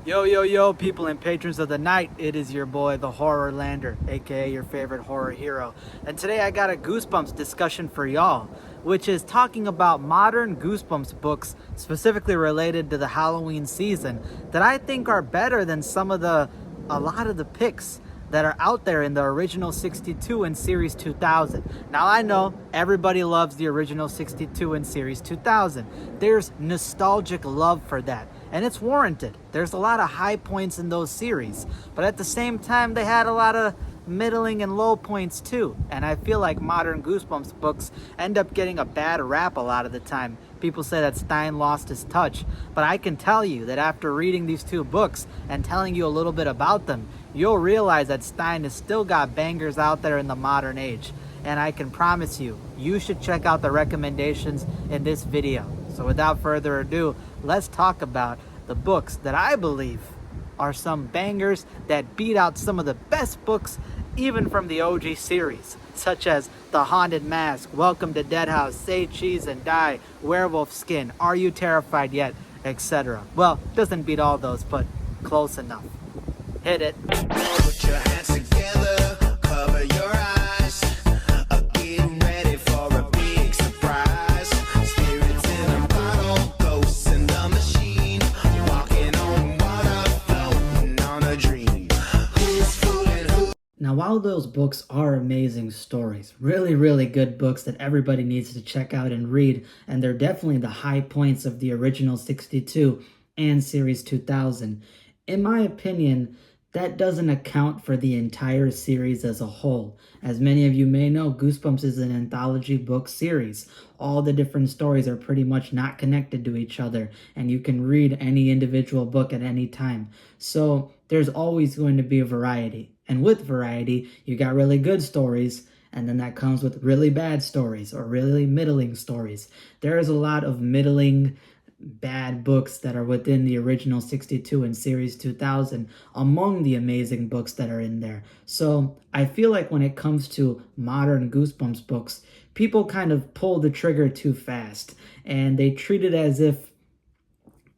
Yo, yo, yo, people and patrons of the night. It is your boy, the Horrorlander, aka your favorite horror hero. And today I got a Goosebumps discussion for y'all, which is talking about modern Goosebumps books, specifically related to the Halloween season, that I think are better than a lot of the picks that are out there in the original 62 and series 2000. Now I know everybody loves the original 62 and series 2000. There's nostalgic love for that, and it's warranted. There's a lot of high points in those series, but at the same time they had a lot of middling and low points too. And I feel like modern Goosebumps books end up getting a bad rap a lot of the time. People say that Stine lost his touch, but I can tell you that after reading these two books and telling you a little bit about them, you'll realize that Stine has still got bangers out there in the modern age. And I can promise you, you should check out the recommendations in this video. So without further ado, let's talk about the books that I believe are some bangers that beat out some of the best books even from the OG series, such as The Haunted Mask, Welcome to Dead House, Say Cheese and Die, Werewolf Skin, Are You Terrified Yet, etc. Well, doesn't beat all those, but close enough. Hit it. Put your hands together, cover your eyes. Getting ready for a big surprise. Spirits in a bottle, ghosts in the machine. Walking on water, floating on a dream. Who's fooling who? Now, while those books are amazing stories, really, really good books that everybody needs to check out and read, and they're definitely the high points of the original 62 and series 2000, in my opinion, that doesn't account for the entire series as a whole. As many of you may know, Goosebumps is an anthology book series. All the different stories are pretty much not connected to each other, and you can read any individual book at any time. So there's always going to be a variety. And with variety, you got really good stories, and then that comes with really bad stories or really middling stories. There is a lot of middling bad books that are within the original 62 and series 2000 among the amazing books that are in there. So I feel like when it comes to modern Goosebumps books, people kind of pull the trigger too fast and they treat it as if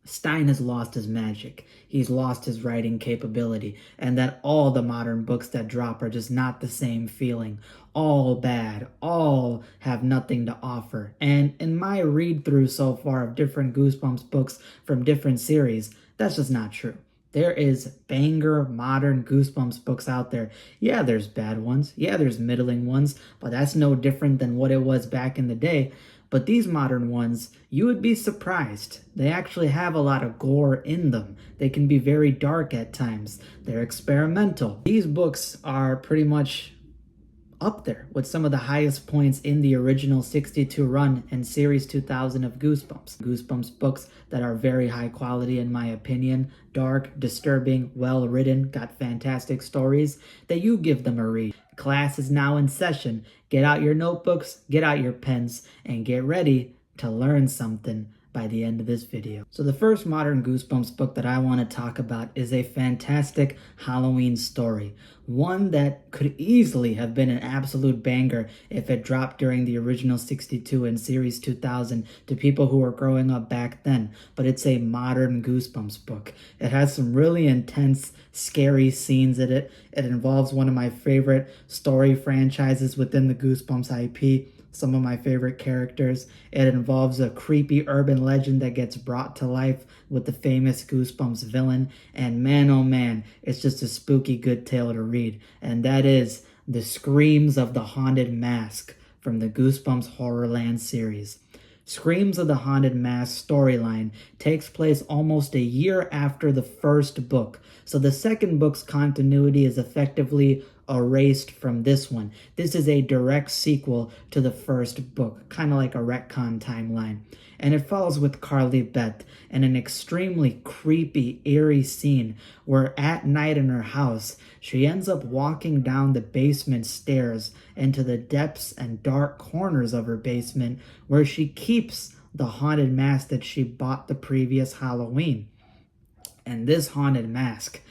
Stine has lost his magic. He's lost his writing capability, and that all the modern books that drop are just not the same feeling. All bad, all have nothing to offer. And in my read through so far of different Goosebumps books from different series, that's just not true. There is banger modern Goosebumps books out there. Yeah, there's bad ones. Yeah, there's middling ones, but that's no different than what it was back in the day. But these modern ones, you would be surprised. They actually have a lot of gore in them. They can be very dark at times. They're experimental. These books are pretty much up there with some of the highest points in the original 62 run and series 2000 of Goosebumps. Goosebumps books that are very high quality in my opinion, dark, disturbing, well written, got fantastic stories, that you give them a read. Class is now in session. Get out your notebooks, get out your pens, and get ready to learn something by the end of this video. So the first modern Goosebumps book that I want to talk about is a fantastic Halloween story. One that could easily have been an absolute banger if it dropped during the original 62 and series 2000 to people who were growing up back then. But it's a modern Goosebumps book. It has some really intense, scary scenes in it. It involves one of my favorite story franchises within the Goosebumps IP. Some of my favorite characters. It involves a creepy urban legend that gets brought to life with the famous Goosebumps villain. And man, oh man, it's just a spooky good tale to read. And that is The Screams of the Haunted Mask from the Goosebumps Horrorland series. Screams of the Haunted Mask storyline takes place almost a year after the first book. So the second book's continuity is effectively erased from this one. This is a direct sequel to the first book, kind of like a retcon timeline. And it follows with Carly Beth in an extremely creepy, eerie scene where at night in her house, she ends up walking down the basement stairs into the depths and dark corners of her basement where she keeps the haunted mask that she bought the previous Halloween. And this haunted mask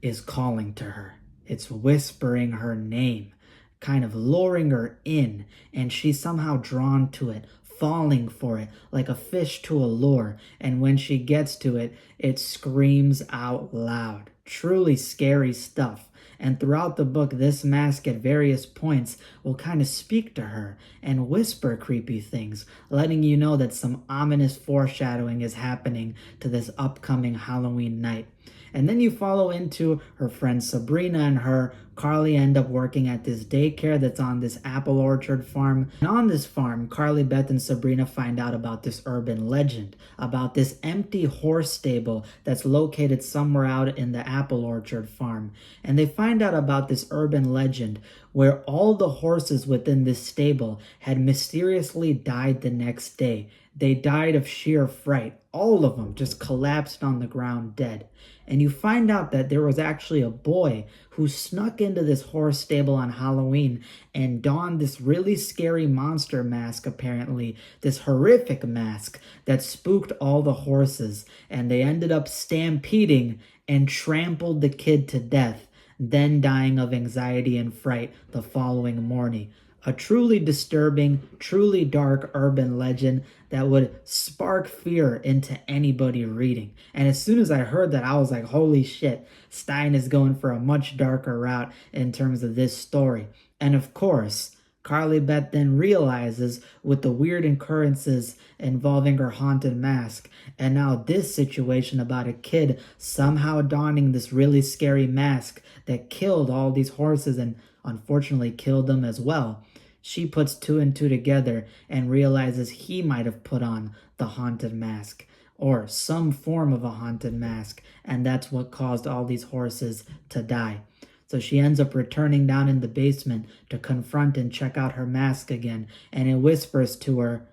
is calling to her. It's whispering her name, kind of luring her in, and she's somehow drawn to it, falling for it like a fish to a lure, and when she gets to it, it screams out loud. Truly scary stuff. And throughout the book, this mask at various points will kind of speak to her and whisper creepy things, letting you know that some ominous foreshadowing is happening to this upcoming Halloween night. And then you follow into her friend Sabrina and her. Carly end up working at this daycare that's on this apple orchard farm. And on this farm, Carly, Beth, and Sabrina find out about this urban legend, about this empty horse stable that's located somewhere out in the apple orchard farm. And they find out about this urban legend where all the horses within this stable had mysteriously died the next day. They died of sheer fright. All of them just collapsed on the ground dead. And you find out that there was actually a boy who snuck into this horse stable on Halloween and donned this really scary monster mask, apparently, this horrific mask that spooked all the horses. And they ended up stampeding and trampled the kid to death, then dying of anxiety and fright the following morning. A truly disturbing, truly dark urban legend that would spark fear into anybody reading. And as soon as I heard that, I was like, holy shit, Stine is going for a much darker route in terms of this story. And of course, Carly Beth then realizes with the weird occurrences involving her haunted mask, and now this situation about a kid somehow donning this really scary mask that killed all these horses and unfortunately killed them as well. She puts two and two together and realizes he might have put on the haunted mask or some form of a haunted mask, and that's what caused all these horses to die. So she ends up returning down in the basement to confront and check out her mask again, and it whispers to her,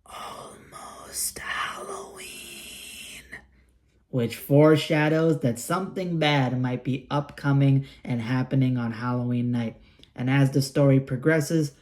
"Almost Halloween," which foreshadows that something bad might be upcoming and happening on Halloween night. And as the story progresses,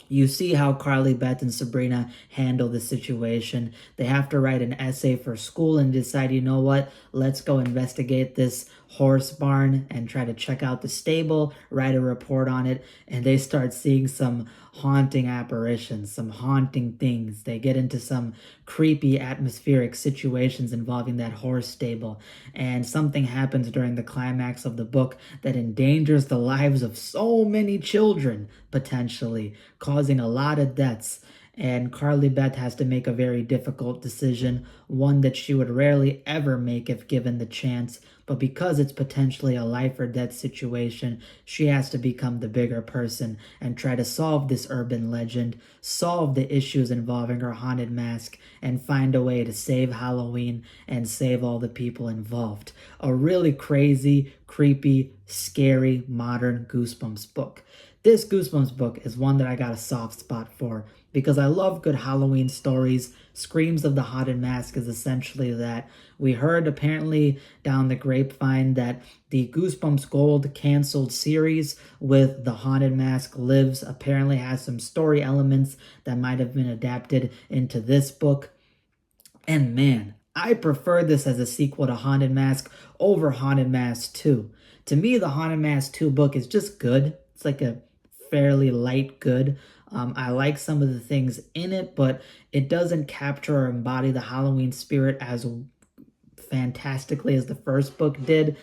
you see how Carly, Beth, and Sabrina handle the situation. They have to write an essay for school and decide, you know what, let's go investigate this horse barn and try to check out the stable, write a report on it, and they start seeing some haunting apparitions, some haunting things. They get into some creepy atmospheric situations involving that horse stable, and something happens during the climax of the book that endangers the lives of so many children, potentially, causing a lot of deaths. And Carly Beth has to make a very difficult decision, one that she would rarely ever make if given the chance. But because it's potentially a life or death situation, she has to become the bigger person and try to solve this urban legend, solve the issues involving her haunted mask, and find a way to save Halloween and save all the people involved. A really crazy, creepy, scary, modern Goosebumps book. This Goosebumps book is one that I got a soft spot for because I love good Halloween stories. Screams of the Haunted Mask is essentially that. We heard apparently down the grapevine that the Goosebumps Gold canceled series with the Haunted Mask Lives apparently has some story elements that might have been adapted into this book. And man, I prefer this as a sequel to Haunted Mask over Haunted Mask 2. To me, the Haunted Mask 2 book is just good. It's like a fairly light good. I like some of the things in it, but it doesn't capture or embody the Halloween spirit as fantastically as the first book did.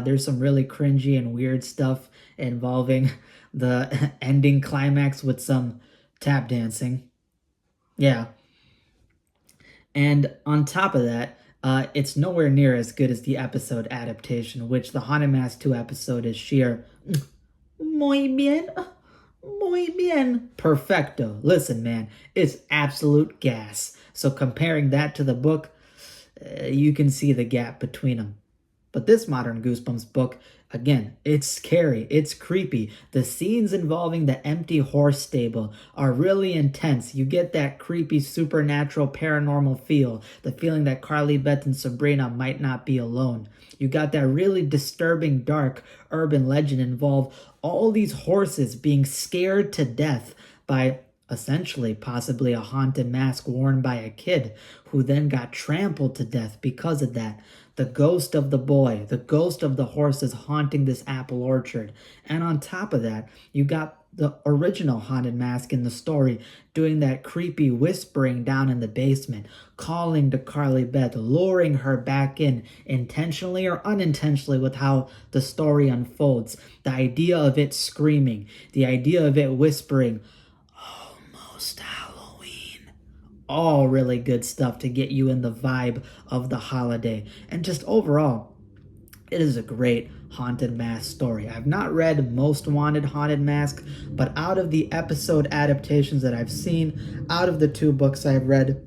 There's some really cringy and weird stuff involving the ending climax with some tap dancing. Yeah. And on top of that, it's nowhere near as good as the episode adaptation, which the Haunted Mask 2 episode is sheer muy bien. Muy bien. Perfecto. Listen, man, it's absolute gas. So comparing that to the book, you can see the gap between them. But this modern Goosebumps book, again, it's scary, it's creepy. The scenes involving the empty horse stable are really intense. You get that creepy, supernatural, paranormal feel, the feeling that Carly, Beth, and Sabrina might not be alone. You got that really disturbing, dark, urban legend involve all these horses being scared to death by essentially possibly a haunted mask worn by a kid who then got trampled to death because of that. The ghost of the boy, the ghost of the horses haunting this apple orchard. And on top of that, you got the original haunted mask in the story, doing that creepy whispering down in the basement, calling to Carly Beth, luring her back in, intentionally or unintentionally, with how the story unfolds. The idea of it screaming, the idea of it whispering, almost Halloween. All really good stuff to get you in the vibe of the holiday. And just overall, it is a great haunted mask story. I've not read Most Wanted Haunted Mask, but out of the episode adaptations that I've seen, out of the 2 books I've read,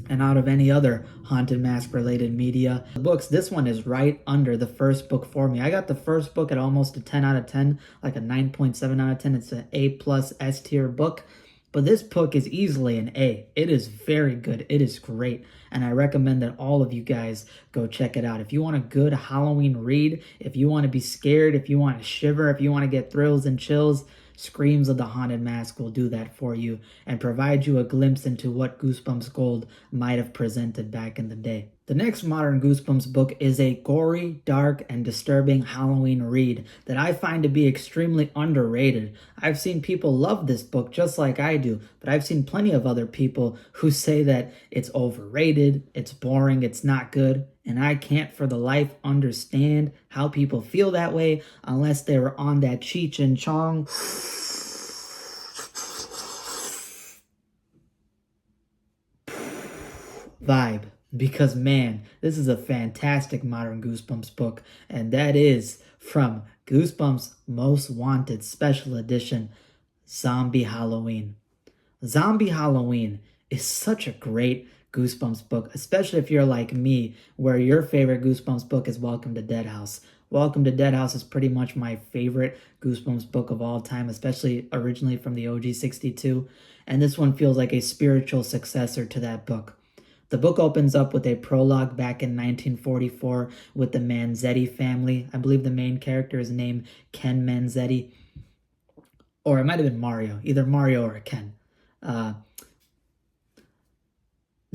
and out of any other haunted mask related media books, this one is right under the first book for me. I got the first book at almost a 10 out of 10, like a 9.7 out of 10. It's an A plus S tier book. But this book is easily an A. It is very good. It is great. And I recommend that all of you guys go check it out. If you want a good Halloween read, if you want to be scared, if you want to shiver, if you want to get thrills and chills, Screams of the Haunted Mask will do that for you and provide you a glimpse into what Goosebumps Gold might have presented back in the day. The next modern Goosebumps book is a gory, dark, and disturbing Halloween read that I find to be extremely underrated. I've seen people love this book just like I do, but I've seen plenty of other people who say that it's overrated, it's boring, it's not good, and I can't for the life understand how people feel that way unless they were on that Cheech and Chong vibe. Because man, this is a fantastic modern Goosebumps book, and that is from Goosebumps Most Wanted Special Edition, Zombie Halloween. Zombie Halloween is such a great Goosebumps book, especially if you're like me, where your favorite Goosebumps book is Welcome to Dead House. Welcome to Dead House is pretty much my favorite Goosebumps book of all time, especially originally from the OG 62, and this one feels like a spiritual successor to that book. The book opens up with a prologue back in 1944 with the Manzetti family. I believe the main character is named Ken Manzetti, or it might have been Mario, either Mario or Ken. The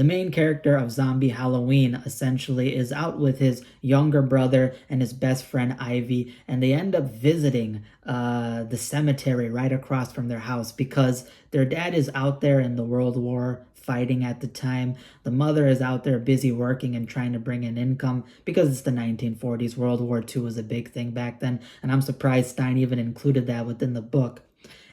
main character of Zombie Halloween essentially is out with his younger brother and his best friend Ivy, and they end up visiting the cemetery right across from their house because their dad is out there in the World War fighting at the time. The mother is out there busy working and trying to bring in income because it's the 1940s. World War II was a big thing back then, and I'm surprised Stine even included that within the book.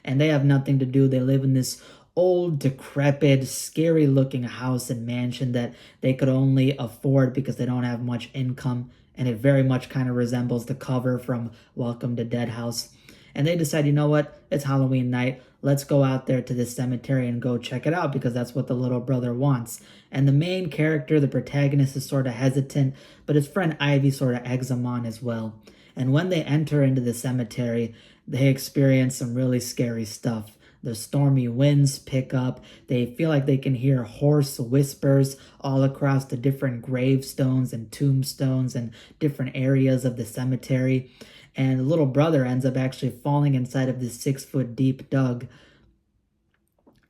And they have nothing to do. They live in this old, decrepit, scary-looking house and mansion that they could only afford because they don't have much income, and it very much kind of resembles the cover from Welcome to Dead House. And they decide, you know what, it's Halloween night, let's go out there to this cemetery and go check it out because that's what the little brother wants. And the main character, the protagonist, is sort of hesitant, but his friend Ivy sort of eggs him on as well. And when they enter into the cemetery, they experience some really scary stuff. The stormy winds pick up. They feel like they can hear hoarse whispers all across the different gravestones and tombstones and different areas of the cemetery. And the little brother ends up actually falling inside of this 6-foot deep dug.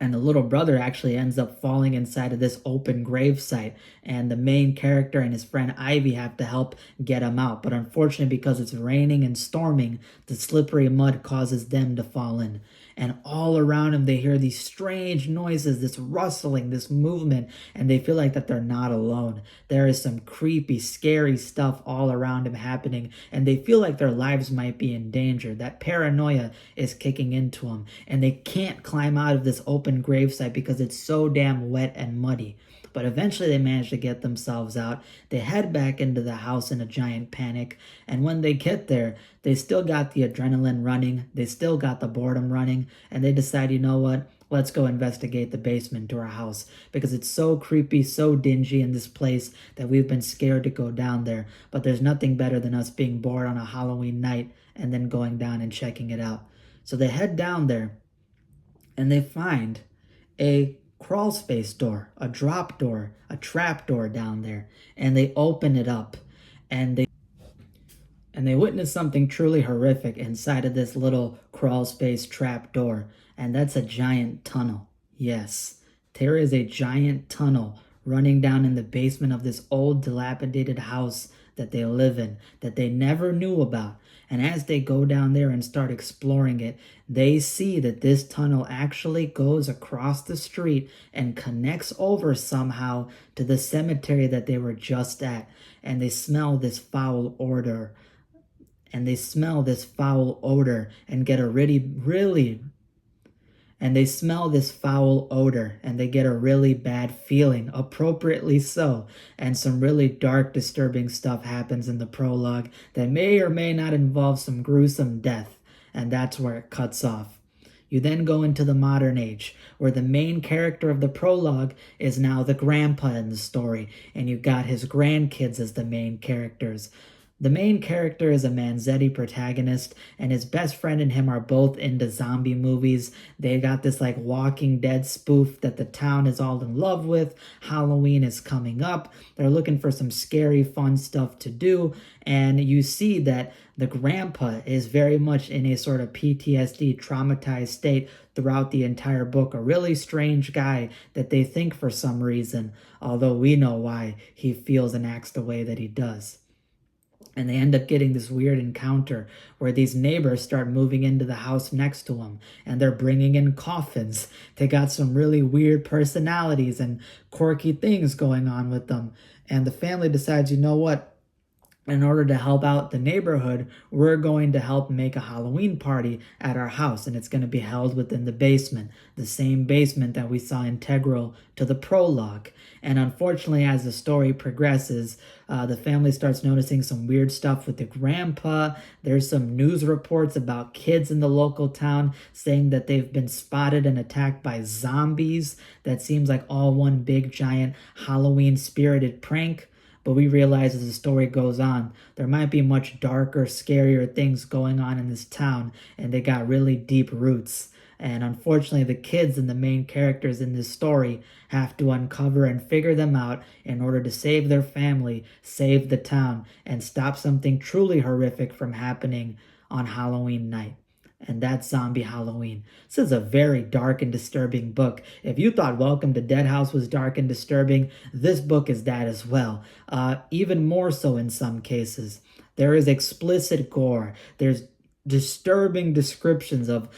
And the little brother actually ends up falling inside of this open grave site. And the main character and his friend Ivy have to help get him out. But unfortunately, because it's raining and storming, the slippery mud causes them to fall in. And all around them, they hear these strange noises, this rustling, this movement, and they feel like that they're not alone. There is some creepy, scary stuff all around them happening, and they feel like their lives might be in danger. That paranoia is kicking into them, and they can't climb out of this open gravesite because it's so damn wet and muddy. But eventually they manage to get themselves out. They head back into the house in a giant panic. And when they get there, they still got the adrenaline running. They still got the boredom running. And they decide, you know what? Let's go investigate the basement to our house. Because it's so creepy, so dingy in this place that we've been scared to go down there. But there's nothing better than us being bored on a Halloween night and then going down and checking it out. So they head down there and they find a crawl space door, a drop door, a trap door down there, and they open it up and they witness something truly horrific inside of this little crawl space trap door, and that's a giant tunnel. Yes, there is a giant tunnel running down in the basement of this old dilapidated house that they live in, that they never knew about. And as they go down there and start exploring it, they see that this tunnel actually goes across the street and connects over somehow to the cemetery that they were just at. And they smell this foul odor. And they smell this foul odor and get a they smell this foul odor and they get a really bad feeling, appropriately so. And some really dark, disturbing stuff happens in the prologue that may or may not involve some gruesome death. And that's where it cuts off. You then go into the modern age, where the main character of the prologue is now the grandpa in the story, and you got his grandkids as the main characters. The main character is a Manzetti protagonist, and his best friend and him are both into zombie movies. They got this like Walking Dead spoof that the town is all in love with. Halloween is coming up. They're looking for some scary, fun stuff to do, and you see that the grandpa is very much in a sort of PTSD, traumatized state throughout the entire book. A really strange guy that they think for some reason, although we know why he feels and acts the way that he does. And they end up getting this weird encounter where these neighbors start moving into the house next to them, and they're bringing in coffins. They got some really weird personalities and quirky things going on with them. And the family decides, you know what? In order to help out the neighborhood, we're going to help make a Halloween party at our house, and it's going to be held within the basement, the same basement that we saw integral to the prologue. And unfortunately, as the story progresses, the family starts noticing some weird stuff with the grandpa. There's some news reports about kids in the local town saying that they've been spotted and attacked by zombies. That seems like all one big giant Halloween spirited prank. But we realize as the story goes on, there might be much darker, scarier things going on in this town, and they got really deep roots. And unfortunately, the kids and the main characters in this story have to uncover and figure them out in order to save their family, save the town, and stop something truly horrific from happening on Halloween night. And that's Zombie Halloween. This is a very dark and disturbing book. If you thought Welcome to Dead House was dark and disturbing, this book is that as well. Even more so in some cases. There is explicit gore. There's disturbing descriptions of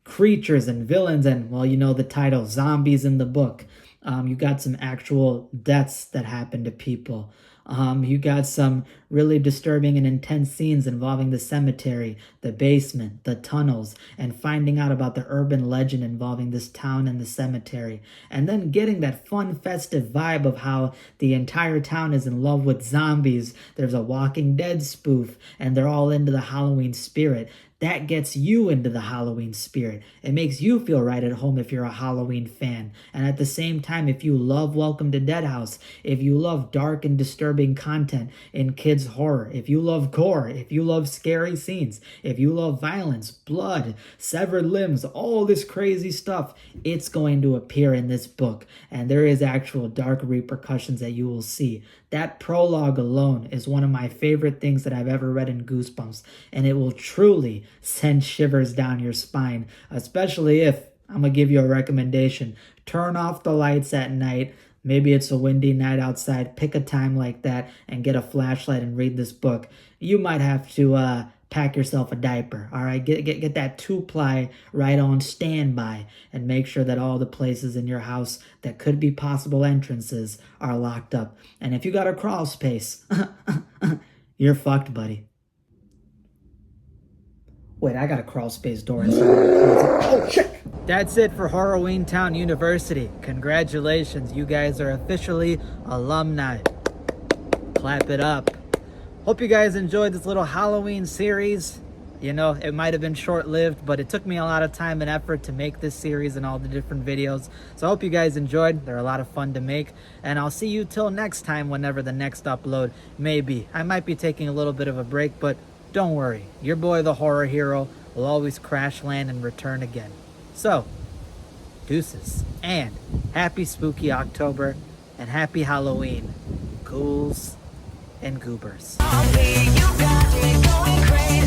creatures and villains and, well, you know the title, zombies in the book. You got some actual deaths that happen to people. You got some really disturbing and intense scenes involving the cemetery, the basement, the tunnels, and finding out about the urban legend involving this town and the cemetery. And then getting that fun, festive vibe of how the entire town is in love with zombies. There's a Walking Dead spoof, and they're all into the Halloween spirit. That gets you into the Halloween spirit. It makes you feel right at home if you're a Halloween fan. And at the same time, if you love Welcome to Dead House, if you love dark and disturbing content in kids' horror, if you love gore, if you love scary scenes, if you love violence, blood, severed limbs, all this crazy stuff, it's going to appear in this book. And there is actual dark repercussions that you will see. That prologue alone is one of my favorite things that I've ever read in Goosebumps, and it will truly send shivers down your spine, especially if, I'm going to give you a recommendation, turn off the lights at night. Maybe it's a windy night outside. Pick a time like that and get a flashlight and read this book. You might have to pack yourself a diaper, all right? Get that 2-ply right on standby and make sure that all the places in your house that could be possible entrances are locked up. And if you got a crawl space, you're fucked, buddy. Wait, I got a crawl space door inside. Oh, shit! That's it for Horrorween Town University. Congratulations, you guys are officially alumni. Clap it up. Hope you guys enjoyed this little Halloween series. You know, it might have been short-lived, but it took me a lot of time and effort to make this series and all the different videos. So I hope you guys enjoyed. They're a lot of fun to make. And I'll see you till next time, whenever the next upload may be. I might be taking a little bit of a break, but don't worry. Your boy, the horror hero, will always crash land and return again. So, deuces. And happy spooky October and happy Halloween, ghouls and goobers. You got me going crazy.